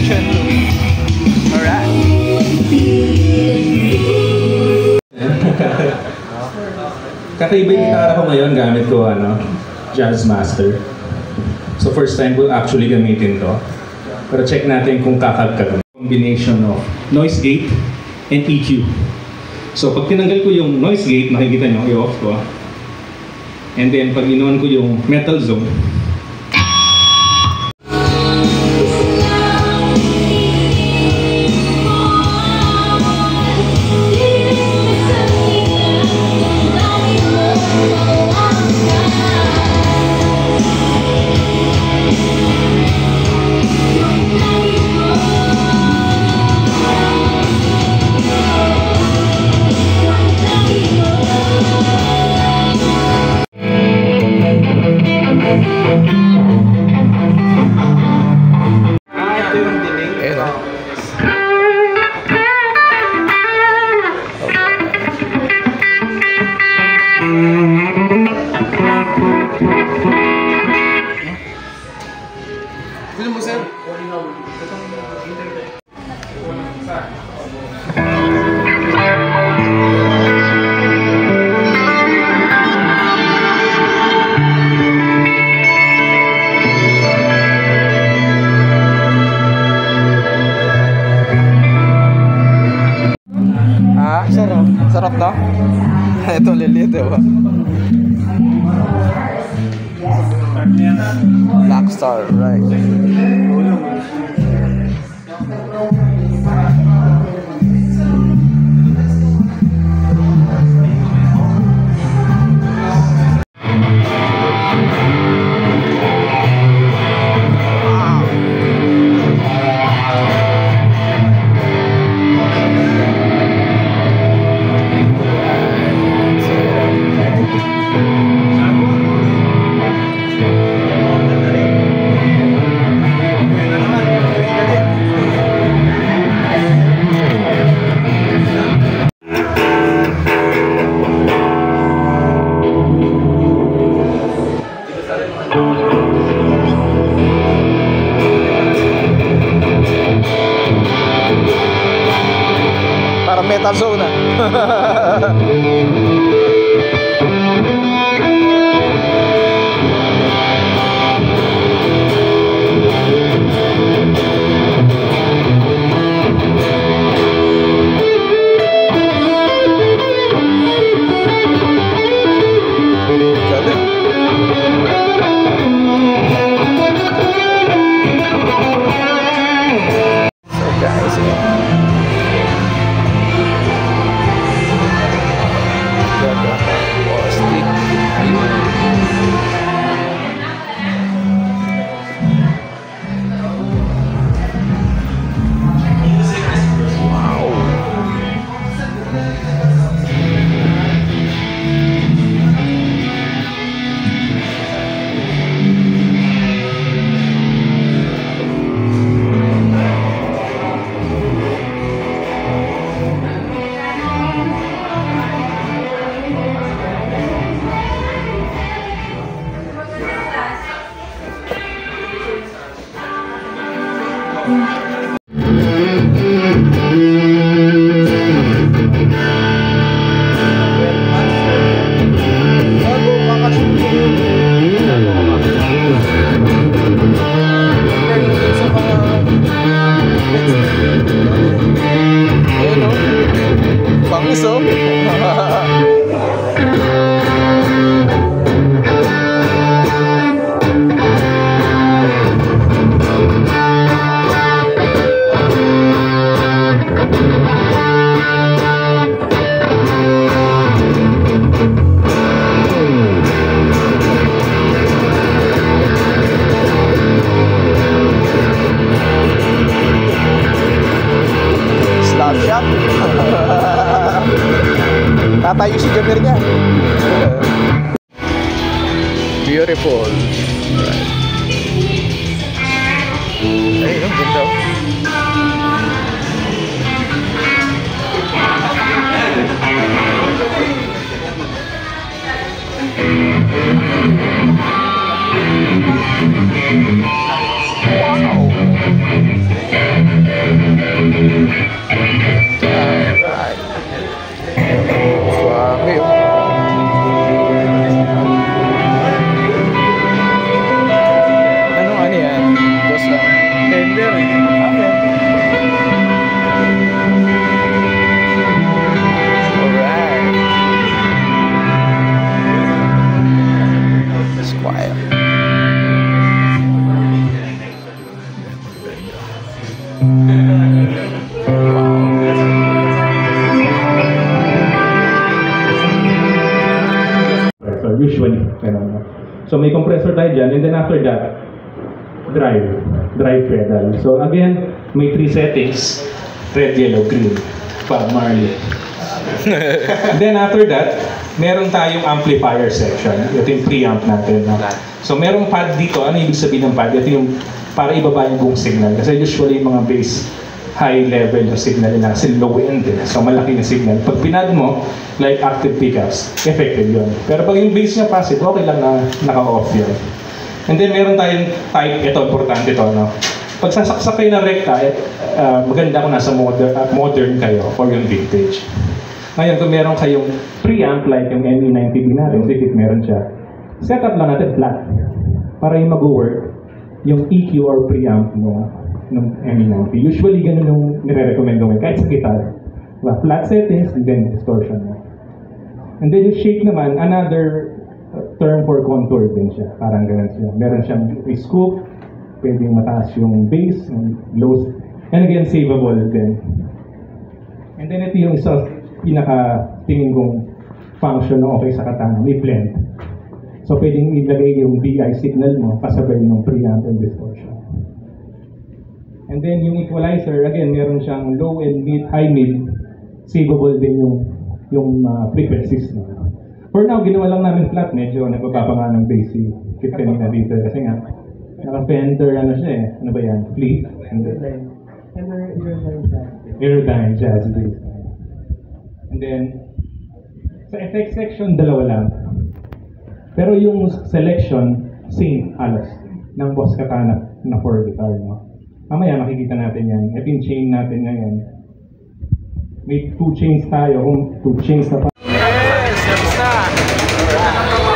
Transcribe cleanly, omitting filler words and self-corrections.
Section 2. Alright. Kakaiba yung gitara ko ngayon, gamit ko Jazzmaster. So first time ko actually gamitin to. Pero check natin kung kakagkaroon. Combination of noise gate and EQ. So pag tinanggal ko yung noise gate, makikita nyo, i-off ko. And then pag inuan ko yung metal zone, sarap na? Ito lilit diba? Black Star, right? Parang metal zone na. Tatayo si Jamir niya. Beautiful. Right. Ayun, ang ganda. Wow. usually. Ganun, no? So may compressor tayo dyan, and then after that, drive pedal. So again, may 3 settings, red, yellow, green, Bob Marley. Then after that, meron tayong amplifier section. Ito yung preamp natin. No? So merong pad dito. Ano ibig sabihin ng pad? Ito yung para ibaba yung buong signal. Kasi usually yung mga bass, high level yung signal nila. Kasi low end. So malaki na signal. Pag pinad mo, like active pickups, effective yun. Pero pag yung bass niya passive, okay lang na naka-off yun. And then meron tayong type, ito, importante ito, no? Pag sasaksak kayo ng recta, maganda kung nasa modern kayo or yung vintage. Ngayon, kung meron kayong preamp like yung ME90B natin, sikit meron siya, set up lang natin flat para yung mag-work yung EQ or preamp ng ME90. Usually, ganun yung nire-recommend gawin, kahit sa guitar. Diba? Flat settings and then distortion. And then yung shape naman, another term for contour din siya. Parang ganun siya. Meron siyang scoop, pwedeng mataas yung bass, low, and again, savable din. And then ito yung isa, pinaka-tingin kong function na okay sa katana, may blend. So pwedeng ilagay yung DI signal mo, kasabay ng preamp and distortion. And then yung equalizer, again, meron siyang low and mid, high mid, savable din yung frequencies. For now, ginawa lang namin flat, medyo nagbababa nga ng bass kit kanina dito kasi nga naka-Fender ano siya eh, ano ba yan? Fleet? Aerodyne jazz bass. And then sa effects section, dalawa lang. Pero yung selection, same halos ng Boss Katana na for guitar, no? Mamaya makikita natin yan. Ito yung chain natin ngayon. May 2 chains tayo, kung 2 chains na pa. Yes! Yes na!